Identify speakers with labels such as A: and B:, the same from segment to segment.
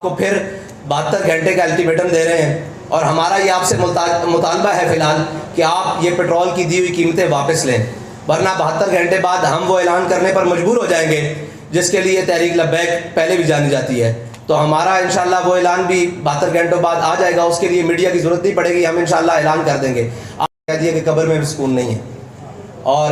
A: کو پھر 72 گھنٹے کا الٹیمیٹم دے رہے ہیں اور ہمارا یہ آپ سے مطالبہ ہے فی الحال کہ آپ یہ پیٹرول کی دی ہوئی قیمتیں واپس لیں، ورنہ 72 گھنٹے بعد ہم وہ اعلان کرنے پر مجبور ہو جائیں گے جس کے لیے تحریک لبیک پہلے بھی جانی جاتی ہے۔ تو ہمارا انشاءاللہ وہ اعلان بھی 72 گھنٹوں بعد آ جائے گا، اس کے لیے میڈیا کی ضرورت نہیں پڑے گی، ہم انشاءاللہ اعلان کر دیں گے۔ آپ کہہ دیے کہ قبر میں بھی سکون نہیں ہے، اور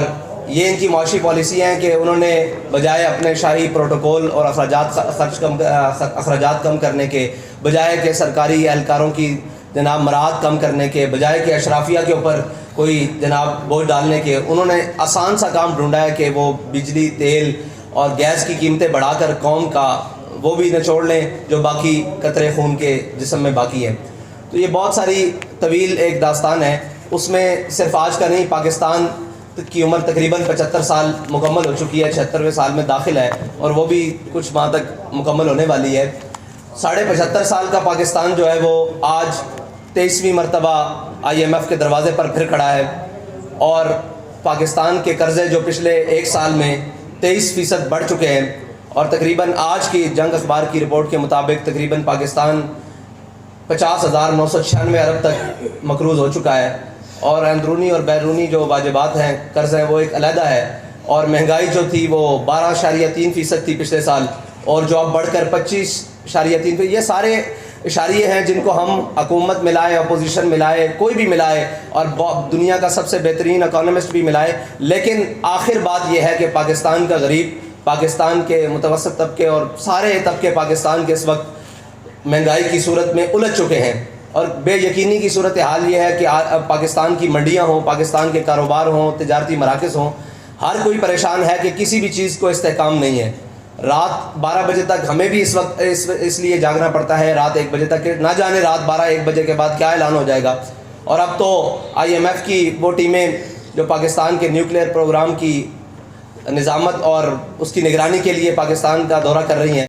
A: یہ ان کی معاشی پالیسی ہیں کہ انہوں نے بجائے اپنے شاہی پروٹوکول اور اخراجات کم کرنے کے، بجائے کہ سرکاری اہلکاروں کی جناب مراعات کم کرنے کے، بجائے کہ اشرافیہ کے اوپر کوئی جناب بوجھ ڈالنے کے، انہوں نے آسان سا کام ڈھونڈا ہے کہ وہ بجلی، تیل اور گیس کی قیمتیں بڑھا کر قوم کا وہ بھی نچوڑ لیں جو باقی قطرے خون کے جسم میں باقی ہے۔ تو یہ بہت ساری طویل ایک داستان ہے، اس میں صرف آج کا نہیں، پاکستان کی عمر تقریباً 75 سال مکمل ہو چکی ہے، 76ویں سال میں داخل ہے اور وہ بھی کچھ ماہ تک مکمل ہونے والی ہے۔ 75.5 سال کا پاکستان جو ہے وہ آج 23ویں مرتبہ IMF کے دروازے پر پھر کھڑا ہے، اور پاکستان کے قرضے جو پچھلے ایک سال میں 23% بڑھ چکے ہیں، اور تقریباً آج کی جنگ اخبار کی رپورٹ کے مطابق تقریباً پاکستان 50,996 ارب تک مقروض ہو چکا ہے، اور اندرونی اور بیرونی جو واجبات ہیں، قرض ہیں، وہ ایک علیحدہ ہے، اور مہنگائی جو تھی وہ 12.3% تھی پچھلے سال، اور جو اب بڑھ کر 25.3%۔ یہ سارے اشاریے ہیں جن کو ہم حکومت ملائے، اپوزیشن ملائے، کوئی بھی ملائے، اور دنیا کا سب سے بہترین اکانومسٹ بھی ملائے، لیکن آخر بات یہ ہے کہ پاکستان کا غریب، پاکستان کے متوسط طبقے اور سارے طبقے پاکستان کے اس وقت مہنگائی کی صورت میں الجھ چکے ہیں، اور بے یقینی کی صورتحال یہ ہے کہ پاکستان کی منڈیاں ہوں، پاکستان کے کاروبار ہوں، تجارتی مراکز ہوں، ہر کوئی پریشان ہے کہ کسی بھی چیز کو استحکام نہیں ہے۔ رات 12 بجے تک ہمیں بھی اس وقت اس لیے جاگنا پڑتا ہے، رات 1 بجے تک، نہ جانے رات 12-1 بجے کے بعد کیا اعلان ہو جائے گا۔ اور اب تو IMF کی وہ ٹیمیں جو پاکستان کے نیوکلیئر پروگرام کی نظامت اور اس کی نگرانی کے لیے پاکستان کا دورہ کر رہی ہیں۔